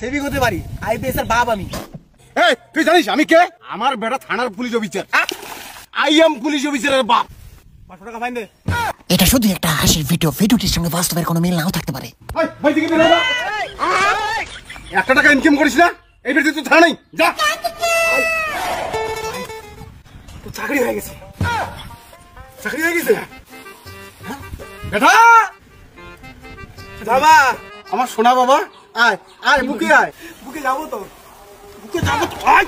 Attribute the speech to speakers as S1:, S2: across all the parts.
S1: সেবিক হতে পারি, আইপিএস এর বাপ আমি।
S2: এই তুই জানিস আমি কে? আমার বেটা থানার police officer. I am police অফিসারের বাপ। 500 টাকা ফাইন দে।
S3: এটা শুধু একটা হাসির ভিডিও, ভিডিওটির সঙ্গে বাস্তবের কোনো মিল নাও থাকতে পারে।
S2: ভাই থেকে বেরো না। 1 টাকা ইনকাম করিস না, এই বেটি তো থানা নেই, যা।
S1: তো চাকরি হয়ে গেছে, চাকরি হয়ে গেছে
S2: বেটা
S1: বাবা।
S2: আমার সোনা বাবা, আয় আয় বুকে আয়।
S1: বুকে যাবো তো,
S2: বুকে যাবো তো। আয়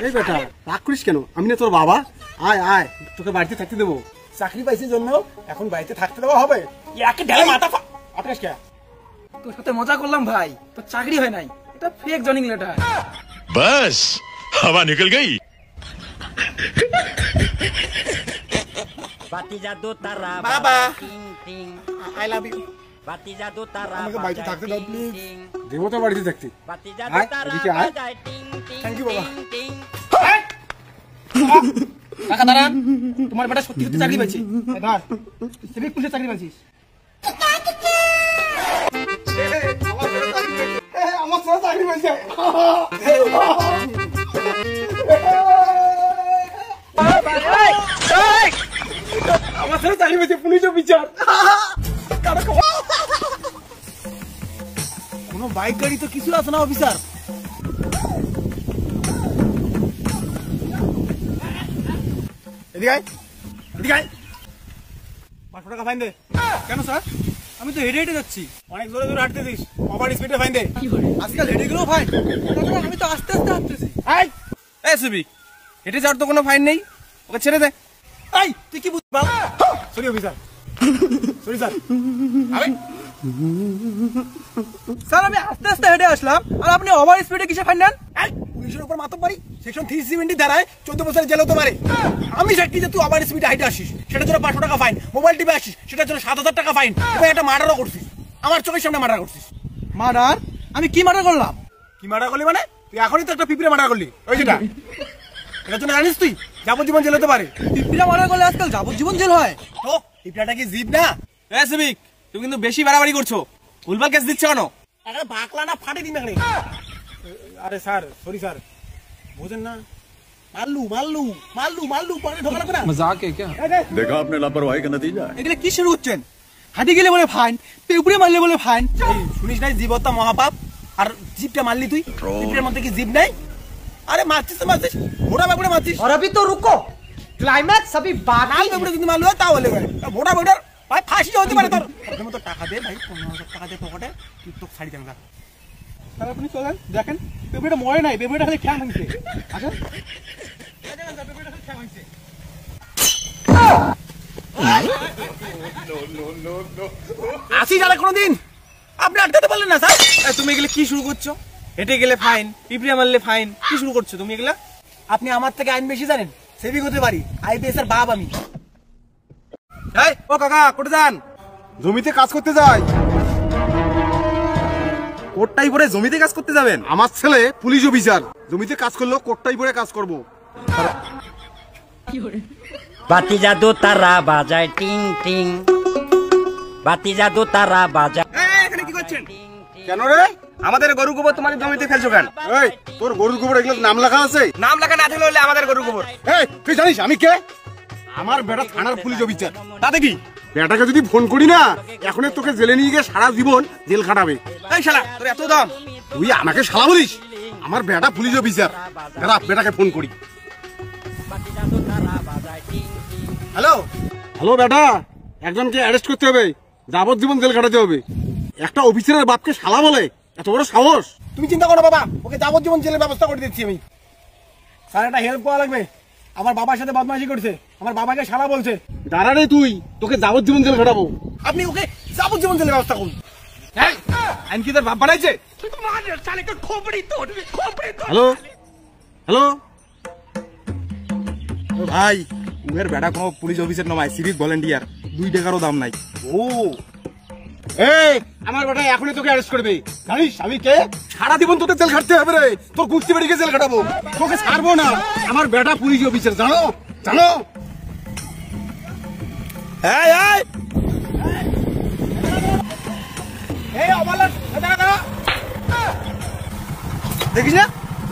S2: এই বেটা রাগ করিস কেন? আমি না তোর বাবা। আয় আয়, তোকে বাড়িতে থাকতে দেবো।
S1: চাকরি পাইছি জন্য এখন বাড়িতে থাকতে দেওয়া হবে?
S2: একে ঢেলে মাথা আকাশ কে?
S1: তোর সাথে মজা করলাম ভাই, তোর চাকরি হয় নাই, এটা ফেক জয়নিং লেটার।
S4: बस हवा निकल गई।
S5: বাতি জাদু তারা
S1: বাবা
S5: টিং টিং,
S1: আই লাভ ইউ।
S5: বাতি জাদু তারা
S2: আমাকে বাড়িতে থাকতে দাও,
S5: টিং
S2: please।
S5: টিং,
S2: দেবো তো বাড়িতে থাকতে।
S5: বাতি জাদু
S2: আয়,
S5: তারা
S2: এদিকে আয়।
S5: বাজায় টিং টিং।
S1: Thank you, বাবা।
S5: টিং, টিং।
S1: টাকা দাঁড়ান, তোমার বেটা সত্যি সত্যি চাকরি পাইছে। ধর, সিভিক পুলিশে চাকরি পাইছিস।
S2: আমার সোনা চাকরি পাইছে।
S1: আমার সাথে চাকরি পাইছে পুলিশ অফিসার। কোনো বাইক গাড়ি তো কিছু আছে না অফিসার?
S2: এদিকে আয়, এদিকে আয়। 500 টাকা ফাইন দে।
S1: কেন স্যার? আমি তো হেঁটে হেঁটে যাচ্ছি।
S2: অনেক জোরে জোরে হাঁটতেছিস, ওভার স্পিডে ফাইন দে।
S1: আজকাল হেঁটে গেলেও ফাইন? আমি তো আস্তে আস্তে হাঁটতেছি।
S2: এই সিভিক, হেঁটে যাওয়ার তো কোনো ফাইন নেই, ওকে ছেড়ে দে।
S1: এই তুই কি বুঝবা?
S2: Sorry officer, sorry sir.
S1: Sir আমি আস্তে আস্তে হেঁটে আসলাম আর আপনি ওভার স্পিডে কিসে ফাইন নেন?
S2: পুলিশের উপর মাতব্বরি, সেকশন 370 ধারায় 14 বছরের জেল হতে পারে। আমি সাক্ষী যে তুই ওভার স্পিডে হাইটে আসিস, সেটার জন্য 500 টাকা ফাইন। মোবাইল টিপে আসিস, সেটার জন্য 7000 টাকা ফাইন। এবং একটা মার্ডারও করছিস, আমার চোখের সামনে মার্ডার করছিস।
S1: মার্ডার? আমি কি মার্ডার করলাম?
S2: কি মার্ডার করলি মানে? তুই এখনই তো একটা পিঁপড়ে মার্ডার করলি, ওই যেটা। এটার জন্য জানিস তুই যাবজ্জীবন জেল হতে পারে।
S1: পিঁপড়া মার্ডার করলে আজকাল যাবজ্জীবন জেল হয়?
S2: তো পিঁপড়াটা কি জিভ না?
S1: এ সিভিক, তুমি কিন্তু বেশি বাড়াবাড়ি করছো। ভুলভাল কেস দিচ্ছ কেন?
S2: একটা বাকলা না ফাটে দিন এখানে। আরে স্যার, সরি স্যার, বোঝেন না? মাল্লু মাল্লু মাল্লু মাল্লু পরে ঢোকা লাগবে না।
S1: মজাক है क्या?
S4: देखा आपने लापरवाही का नतीजा है।
S1: এগুলো কি শুরু হচ্ছেন? হাঁটি গেলে বলে ফাইন, পিঁপড়ে মারলে বলে ফাইন।
S2: শুনিস নাই জীব হত্যা মহাপাপ? আর জিভটা মারলি তুই? পিঁপড়ের মধ্যে কি জিভ নাই? আরে মারছিস তো মারছিস, মোটা বেগুড়ে মারছিস।
S6: और अभी तो रुको, क्लाइमैक्स अभी
S2: লাল
S6: बाकी
S2: বেগুড়ে যদি মারলো তাহলে মোটা বেগুড়ার ভাই ফাঁসি হতে পারে তোর। তোর মতো টাকা দে ভাই, 15,000 টাকা দে পকেটে, তুই তো ছাড়ি দেন না।
S1: স্যার আপনি চলেন, দেখেন পিঁপড়েটা মরে নাই, পিঁপড়েটা খালি খ্যাং ভাঙছে। আচ্ছা
S2: আসি যারা কোনোদিন আপনি আটকাতে পারলেন না স্যার।
S1: তুমি এগুলো কি শুরু করছো? হেঁটে গেলে ফাইন, পিঁপড়ে মারলে ফাইন, কি শুরু করছো তুমি এগুলা?
S2: আপনি আমার থেকে আইন বেশি জানেন, সেভিক হতে পারি, আইপিএস এর বাপ আমি।
S1: এই ও কাকা, কোটে যান?
S2: জমিতে কাজ করতে যাই।
S1: কোটটাই পরে জমিতে কাজ করতে যাবেন?
S2: আমার ছেলে পুলিশ অফিসার, জমিতে কাজ করলেও কোটটাই পরে কাজ করব।
S5: বাতি জাদু তারা বাজায় টিং টিং, বাতি জাদু তারা বাজায়
S1: এখানে কি করছেন?
S5: টিং টিং।
S2: কেন রে?
S1: আমাদের গরু গোবর তোমার জমিতে ফেলছো কেন?
S2: এই তোর গরুর গোবর এগুলো নাম লেখা আছে?
S1: নাম লেখা না থাকলে হলে আমাদের গরু গোবর।
S2: এই তুই জানিস আমি কে? আমার বেটা থানার পুলিশ অফিসার।
S1: তাতে কি?
S2: বেটাকে যদি ফোন করি না, এখন তোকে জেলে নিয়ে গিয়ে সারা জীবন জেল খাটাবে।
S1: এই শালা, তোর এত দাম?
S2: তুই আমাকে শালা বলিস? আমার বেটা পুলিশ অফিসার। দাঁড়া বেটাকে ফোন করি।
S5: বাতি জাদু তারা বাজায় টিং টিং।
S2: হ্যালো হ্যালো বেটা, একজনকে অ্যারেস্ট করতে হবে, যাবজ্জীবন জেল কাটাতে হবে। একটা অফিসারের বাপকে শালা বলে, এত বড় সাহস? তুমি চিন্তা করো বাবা, ওকে যাবজ্জীবন জেলের ব্যবস্থা করে দিচ্ছি আমি। স্যার একটা হেল্প করা লাগবে, আমার বাবার সাথে বদমাইশি করছে, আমার বাবাকে শালা বলছে। দাঁড়া রে তুই, তোকে যাবজ্জীবন জেল কাটাবো। আপনি ওকে যাবজ্জীবন জেলের ব্যবস্থা করুন।
S1: আইন কি তোর বাপ বানাইছে?
S2: হ্যালো হ্যালো
S1: ভাই, উমের বেটা কোনো পুলিশ অফিসার নয়, সিভিক ভলেন্টিয়ার, 2 টাকারও দাম নাই।
S2: ও এই আমার বেটা এখনই তোকে অ্যারেস্ট করবে। জানিস আমি কে? সারা জীবন তোকে জেল খাটতে হবে রে, তোর কুস্তি বেড়িকে জেল খাটাবো, তোকে ছাড়বো না। আমার বেটা পুলিশ অফিসার, জানো জানো? এই এই এই অবলা দাঁড়া দাঁড়া
S1: দেখিস না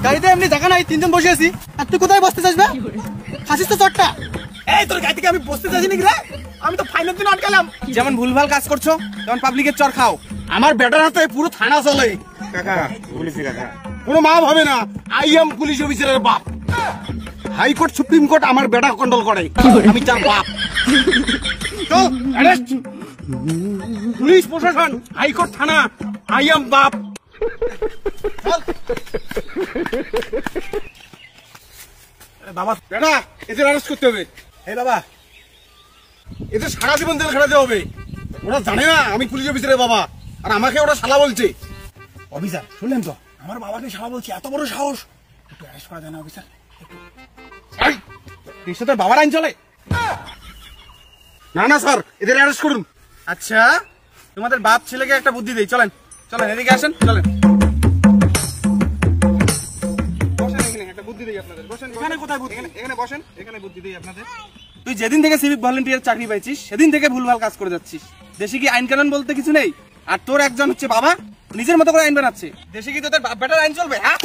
S1: গাড়িতে এমনি জায়গা নাই, তিনজন বসে আছি, আর তুই কোথায় বসতে চাস না? খাসিস তো চটটা। এই তোর গাড়ি থেকে আমি বসতে চাইছি নাকি রে? আমি তো ফাইনের জন্য আটকালাম। যেমন ভুলভাল কাজ করছো তেমন পাবলিকের চর খাও।
S2: আমার বেটার হাতে পুরো থানা চলে। কাকা পুলিশি কাকা কোনো মাপ হবে না। আই এম পুলিশ অফিসারের বাপ। হাইকোর্ট সুপ্রিম কোর্ট আমার বেটা কন্ট্রোল করে, আমি তার বাপ। চল অ্যারেস্ট। পুলিশ প্রশাসন, হাইকোর্ট, থানা, আই এম বাপ। চল। বাবা বেটা এদের অ্যারেস্ট করতে হবে। এই বাবা এদের সারা জীবন জেল খাটাতে হবে। ওরা জানে না আমি পুলিশ অফিসারের বাবা, আর আমাকে ওরা শালা বলছে। অফিসার শুনলেন তো, আমার বাবাকে শালা বলছে, এত বড় সাহস। একটু অ্যারেস্ট করা যায় না অফিসার?
S1: নিশ্চয় তোর বাবার আইন চলে।
S2: না না স্যার, এদের অ্যারেস্ট করুন।
S1: আচ্ছা তোমাদের বাপ ছেলেকে একটা বুদ্ধি দেই, চলেন চলেন এদিকে আসেন, চলেন বসেন এখানে, একটা বুদ্ধি দেই আপনাদের। বসেন। এখানে কোথায় বুদ্ধি? এখানে বসেন, এখানে বুদ্ধি দেই আপনাদের। তুই যেদিন থেকে সিভিক ভলান্টিয়ার চাকরি পাইছিস সেদিন থেকে ভুলভাল কাজ করে যাচ্ছিস। দেশে কি আইন কানুন বলতে কিছু নেই? আর তোর একজন হচ্ছে বাবা নিজের মতো করে আইন বানাচ্ছে। দেশে কি তোদের বাপ বেটার আইন চলবে? হ্যাঁ